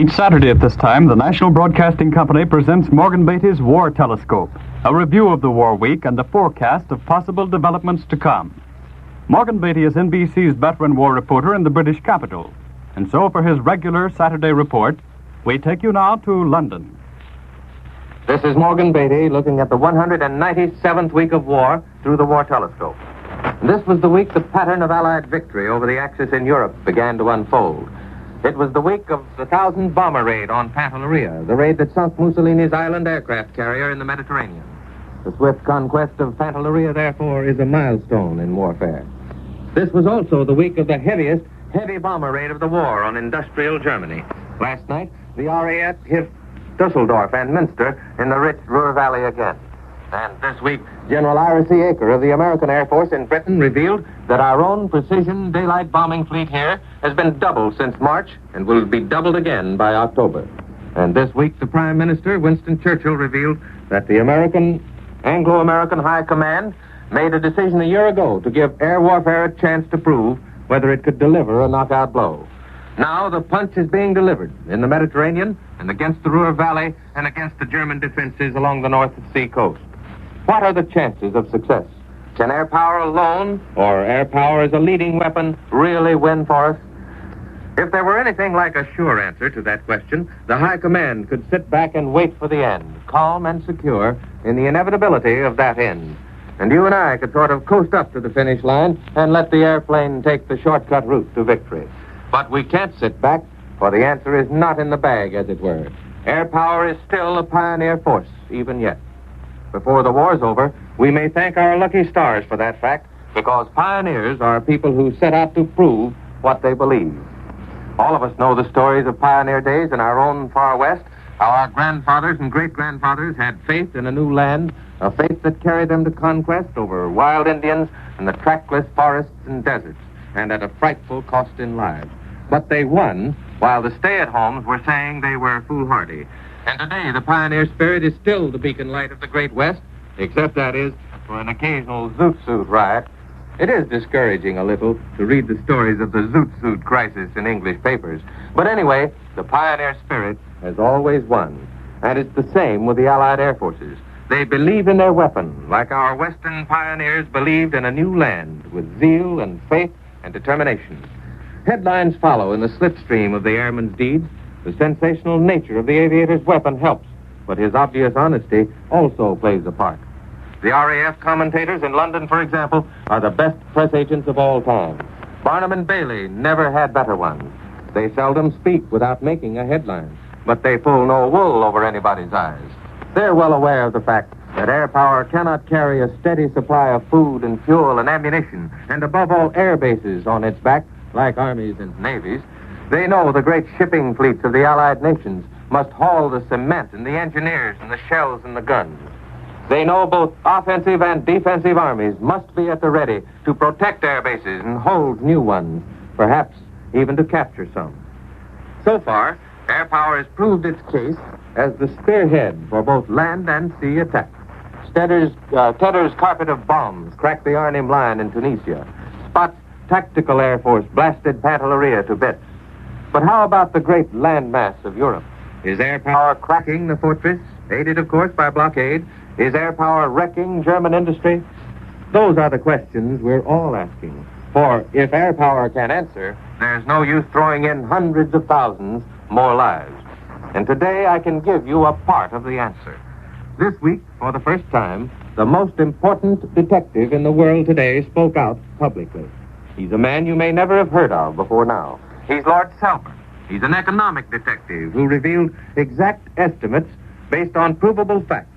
Each Saturday at this time, the National Broadcasting Company presents Morgan Beatty's War Telescope, a review of the war week and a forecast of possible developments to come. Morgan Beatty is NBC's veteran war reporter in the British capital. And so for his regular Saturday report, we take you now to London. This is Morgan Beatty looking at the 197th week of war through the War Telescope. This was the week the pattern of Allied victory over the Axis in Europe began to unfold. It was the week of the 1,000 bomber raid on Pantelleria, the raid that sunk Mussolini's island aircraft carrier in the Mediterranean. The swift conquest of Pantelleria, therefore, is a milestone in warfare. This was also the week of the heaviest heavy bomber raid of the war on industrial Germany. Last night, the RAF hit Dusseldorf and Münster in the rich Ruhr Valley again. And this week, General Ira C. Aker of the American Air Force in Britain revealed that our own precision daylight bombing fleet here has been doubled since March and will be doubled again by October. And this week, the Prime Minister, Winston Churchill, revealed that the Anglo-American High Command made a decision a year ago to give air warfare a chance to prove whether it could deliver a knockout blow. Now the punch is being delivered in the Mediterranean and against the Ruhr Valley and against the German defenses along the North Sea coast. What are the chances of success? Can air power alone, or air power as a leading weapon, really win for us? If there were anything like a sure answer to that question, the High Command could sit back and wait for the end, calm and secure in the inevitability of that end. And you and I could sort of coast up to the finish line and let the airplane take the shortcut route to victory. But we can't sit back, for the answer is not in the bag, as it were. Air power is still a pioneer force, even yet. Before the war's over, we may thank our lucky stars for that fact, because pioneers are people who set out to prove what they believe. All of us know the stories of pioneer days in our own far west, how our grandfathers and great-grandfathers had faith in a new land, a faith that carried them to conquest over wild Indians and the trackless forests and deserts, and at a frightful cost in lives. But they won, while the stay-at-homes were saying they were foolhardy. And today, the pioneer spirit is still the beacon light of the Great West, except, that is, for an occasional Zoot Suit riot. It is discouraging a little to read the stories of the Zoot Suit crisis in English papers. But anyway, the pioneer spirit has always won. And it's the same with the Allied Air Forces. They believe in their weapon, like our Western pioneers believed in a new land, with zeal and faith and determination. Headlines follow in the slipstream of the airman's deeds. The sensational nature of the aviator's weapon helps, but his obvious honesty also plays a part. The RAF commentators in London, for example, are the best press agents of all time. Barnum and Bailey never had better ones. They seldom speak without making a headline, but they pull no wool over anybody's eyes. They're well aware of the fact that air power cannot carry a steady supply of food and fuel and ammunition, and above all, air bases on its back, like armies and navies. They know the great shipping fleets of the Allied nations must haul the cement and the engineers and the shells and the guns. They know both offensive and defensive armies must be at the ready to protect air bases and hold new ones, perhaps even to capture some. So far, air power has proved its case as the spearhead for both land and sea attacks. Tedder's carpet of bombs cracked the Arnhem line in Tunisia. Spot's tactical air force blasted Pantelleria to bits. But how about the great landmass of Europe? Is air power cracking the fortress, aided, of course, by blockade? Is air power wrecking German industry? Those are the questions we're all asking. For if air power can answer, there's no use throwing in hundreds of thousands more lives. And today I can give you a part of the answer. This week, for the first time, the most important detective in the world today spoke out publicly. He's a man you may never have heard of before now. He's Lord Selborne. He's an economic detective who revealed exact estimates based on provable facts.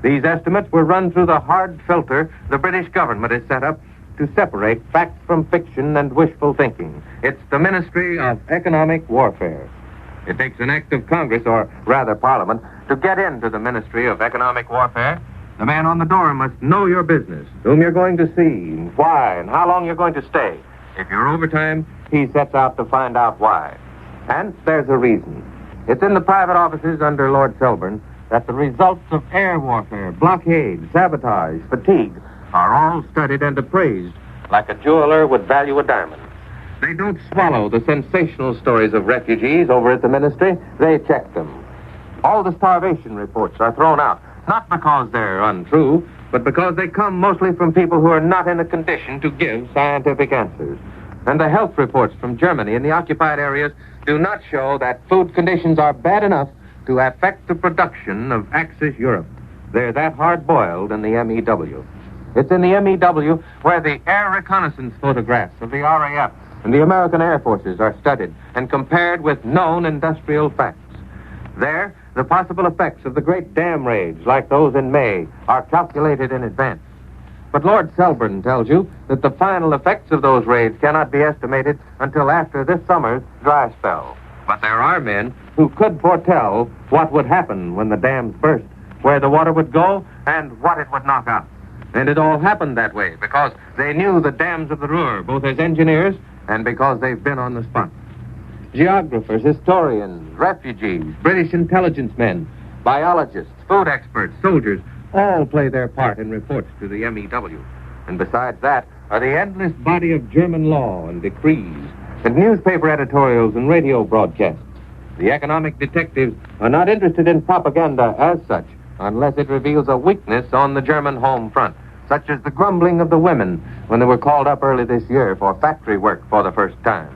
These estimates were run through the hard filter the British government has set up to separate facts from fiction and wishful thinking. It's the Ministry of Economic Warfare. It takes an act of Congress, or rather Parliament, to get into the Ministry of Economic Warfare. The man on the door must know your business, whom you're going to see, and why, and how long you're going to stay. If you're overtime, he sets out to find out why. And there's a reason. It's in the private offices under Lord Selborne that the results of air warfare, blockade, sabotage, fatigue are all studied and appraised like a jeweler would value a diamond. They don't swallow the sensational stories of refugees over at the ministry. They check them. All the starvation reports are thrown out, not because they're untrue, but because they come mostly from people who are not in a condition to give scientific answers. And the health reports from Germany and the occupied areas do not show that food conditions are bad enough to affect the production of Axis Europe. They're that hard-boiled in the MEW. It's in the MEW where the air reconnaissance photographs of the RAF and the American Air Forces are studied and compared with known industrial facts. There, the possible effects of the great dam raids, like those in May, are calculated in advance. But Lord Selborne tells you that the final effects of those raids cannot be estimated until after this summer's dry spell. But there are men who could foretell what would happen when the dams burst, where the water would go, and what it would knock out. And it all happened that way because they knew the dams of the Ruhr, both as engineers and because they've been on the spot. Geographers, historians, refugees, British intelligence men, biologists, food experts, soldiers, all play their part in reports to the MEW. And besides that are the endless body of German law and decrees, and newspaper editorials and radio broadcasts. The economic detectives are not interested in propaganda as such, unless it reveals a weakness on the German home front, such as the grumbling of the women when they were called up early this year for factory work for the first time.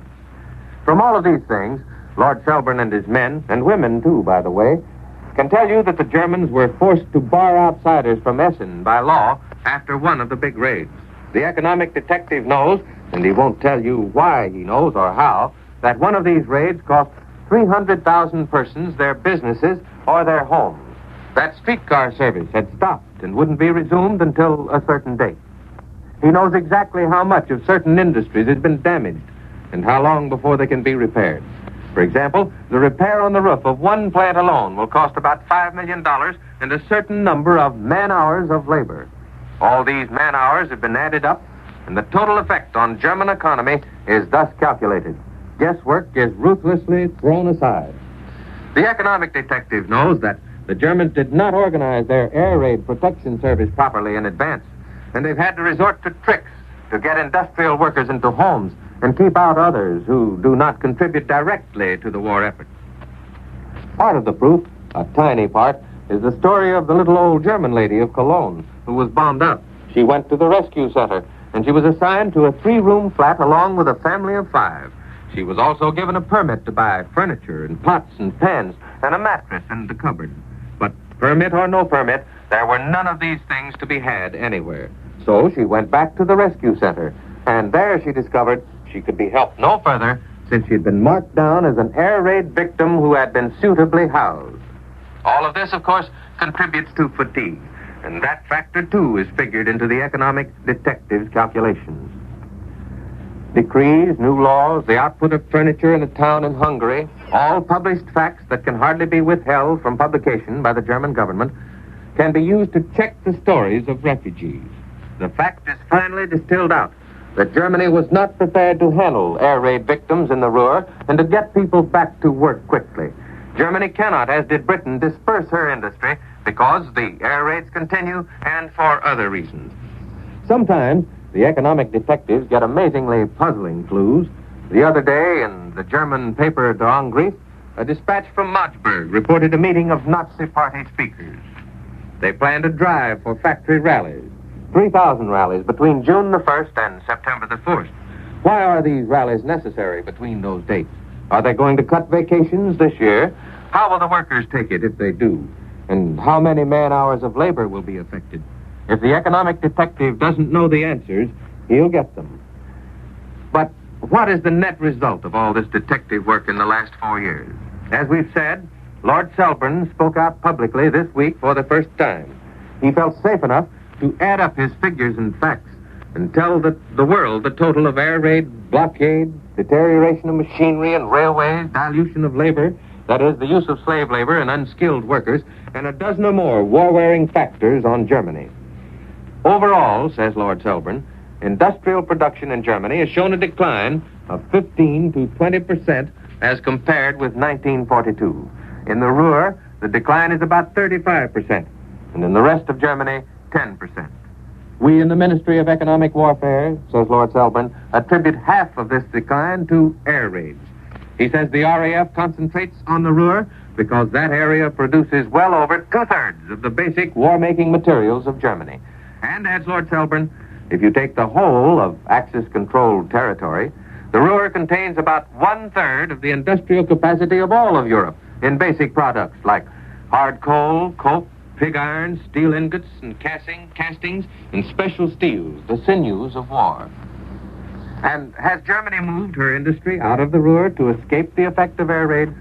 From all of these things, Lord Selborne and his men, and women too, by the way, can tell you that the Germans were forced to bar outsiders from Essen by law after one of the big raids. The economic detective knows, and he won't tell you why he knows or how, that one of these raids cost 300,000 persons their businesses or their homes. That streetcar service had stopped and wouldn't be resumed until a certain date. He knows exactly how much of certain industries has been damaged and how long before they can be repaired. For example, the repair on the roof of one plant alone will cost about $5 million and a certain number of man-hours of labor. All these man-hours have been added up, and the total effect on German economy is thus calculated. Guesswork is ruthlessly thrown aside. The economic detective knows that the Germans did not organize their air raid protection service properly in advance, and they've had to resort to tricks to get industrial workers into homes and keep out others who do not contribute directly to the war effort. Part of the proof, a tiny part, is the story of the little old German lady of Cologne who was bombed out. She went to the rescue center, and she was assigned to a 3-room flat along with a family of 5. She was also given a permit to buy furniture and pots and pans and a mattress and a cupboard. But permit or no permit, there were none of these things to be had anywhere. So she went back to the rescue center, and there she discovered she could be helped no further since she'd been marked down as an air raid victim who had been suitably housed. All of this, of course, contributes to fatigue, and that factor, too, is figured into the economic detective's calculations. Decrees, new laws, the output of furniture in a town in Hungary, all published facts that can hardly be withheld from publication by the German government, can be used to check the stories of refugees. The fact is finally distilled out that Germany was not prepared to handle air raid victims in the Ruhr and to get people back to work quickly. Germany cannot, as did Britain, disperse her industry because the air raids continue and for other reasons. Sometimes the economic detectives get amazingly puzzling clues. The other day in the German paper Der Angriff, a dispatch from Magdeburg reported a meeting of Nazi Party speakers. They planned a drive for factory rallies. 3,000 rallies between June the 1st and September the 1st. Why are these rallies necessary between those dates? Are they going to cut vacations this year? How will the workers take it if they do? And how many man-hours of labor will be affected? If the economic detective doesn't know the answers, he'll get them. But what is the net result of all this detective work in the last 4 years? As we've said, Lord Selborne spoke out publicly this week for the first time. He felt safe enough to add up his figures and facts and tell the world the total of air raid, blockade, deterioration of machinery and railways, dilution of labor, that is, the use of slave labor and unskilled workers, and a dozen or more war-wearing factors on Germany. Overall, says Lord Selborne, industrial production in Germany has shown a decline of 15 to 20% as compared with 1942. In the Ruhr, the decline is about 35%, and in the rest of Germany, 10%. We in the Ministry of Economic Warfare, says Lord Selburne, attribute half of this decline to air raids. He says the RAF concentrates on the Ruhr because that area produces well over two-thirds of the basic war-making materials of Germany. And, adds Lord Selburne, if you take the whole of Axis-controlled territory, the Ruhr contains about one-third of the industrial capacity of all of Europe in basic products like hard coal, coke, pig iron, steel ingots, and castings, and special steels, the sinews of war. And has Germany moved her industry out of the Ruhr to escape the effect of air raids?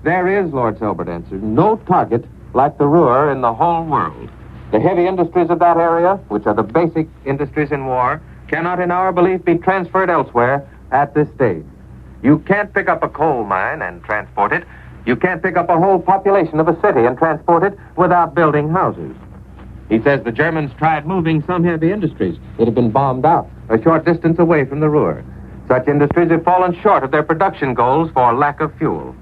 There is, Lord Selburne answered, no target like the Ruhr in the whole world. The heavy industries of that area, which are the basic industries in war, cannot, in our belief, be transferred elsewhere at this stage. You can't pick up a coal mine and transport it. You can't pick up a whole population of a city and transport it without building houses. He says the Germans tried moving some heavy industries that have been bombed out a short distance away from the Ruhr. Such industries have fallen short of their production goals for lack of fuel.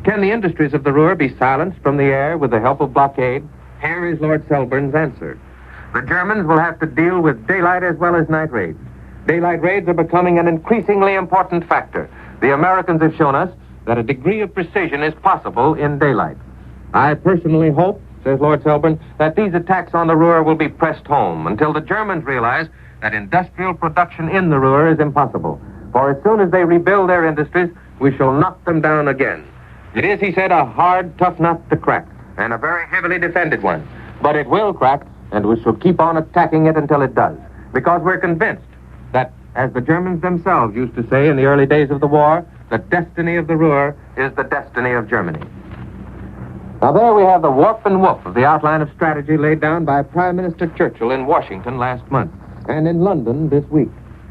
Can the industries of the Ruhr be silenced from the air with the help of blockade? Here is Lord Selburne's answer. The Germans will have to deal with daylight as well as night raids. Daylight raids are becoming an increasingly important factor. The Americans have shown us that a degree of precision is possible in daylight. I personally hope, says Lord Selburne, that these attacks on the Ruhr will be pressed home until the Germans realize that industrial production in the Ruhr is impossible. For as soon as they rebuild their industries, we shall knock them down again. It is, he said, a hard, tough nut to crack, and a very heavily defended one. But it will crack, and we shall keep on attacking it until it does, because we're convinced that, as the Germans themselves used to say in the early days of the war, the destiny of the Ruhr is the destiny of Germany. Now there we have the warp and woof of the outline of strategy laid down by Prime Minister Churchill in Washington last month and in London this week.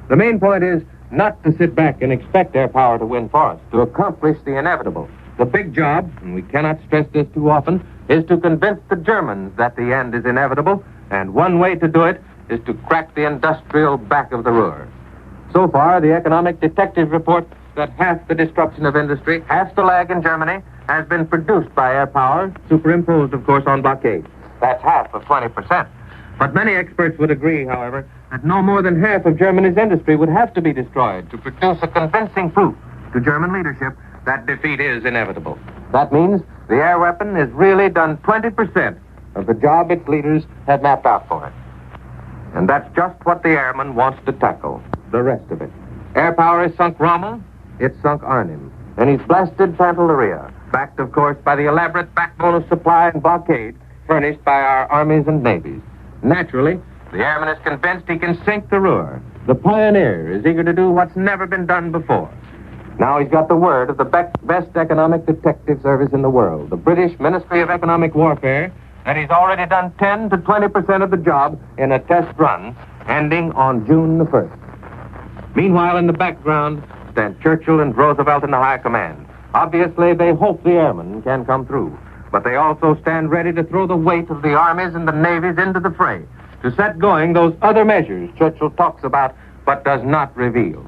The main point is not to sit back and expect air power to win for us, to accomplish the inevitable. The big job, and we cannot stress this too often, is to convince the Germans that the end is inevitable, and one way to do it is to crack the industrial back of the Ruhr. So far, the economic detective report that half the destruction of industry, half the lag in Germany, has been produced by air power, superimposed, of course, on blockade. That's half of 20%. But many experts would agree, however, that no more than half of Germany's industry would have to be destroyed to produce a convincing proof to German leadership that defeat is inevitable. That means the air weapon has really done 20% of the job its leaders had mapped out for it. And that's just what the airman wants to tackle, the rest of it. Air power has sunk Rommel, it's sunk Arnhem, and he's blasted Pantelleria, backed, of course, by the elaborate backbone of supply and blockade furnished by our armies and navies. Naturally, the airman is convinced he can sink the Ruhr. The pioneer is eager to do what's never been done before. Now he's got the word of the best economic detective service in the world, the British Ministry of Economic Warfare, that he's already done 10 to 20% of the job in a test run ending on June the 1st. Meanwhile, in the background, stand Churchill and Roosevelt in the high command. Obviously, they hope the airmen can come through, but they also stand ready to throw the weight of the armies and the navies into the fray, to set going those other measures Churchill talks about but does not reveal.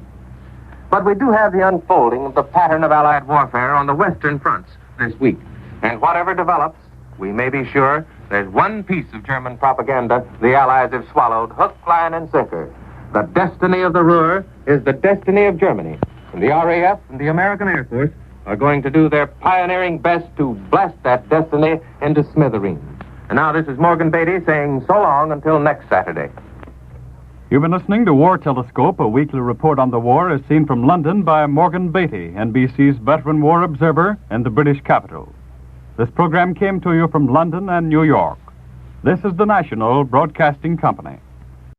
But we do have the unfolding of the pattern of Allied warfare on the western fronts this week. And whatever develops, we may be sure there's one piece of German propaganda the Allies have swallowed hook, line, and sinker. The destiny of the Ruhr is the destiny of Germany. And the RAF and the American Air Force are going to do their pioneering best to blast that destiny into smithereens. And now this is Morgan Beatty saying so long until next Saturday. You've been listening to War Telescope, a weekly report on the war as seen from London by Morgan Beatty, NBC's veteran war observer in the British capital. This program came to you from London and New York. This is the National Broadcasting Company.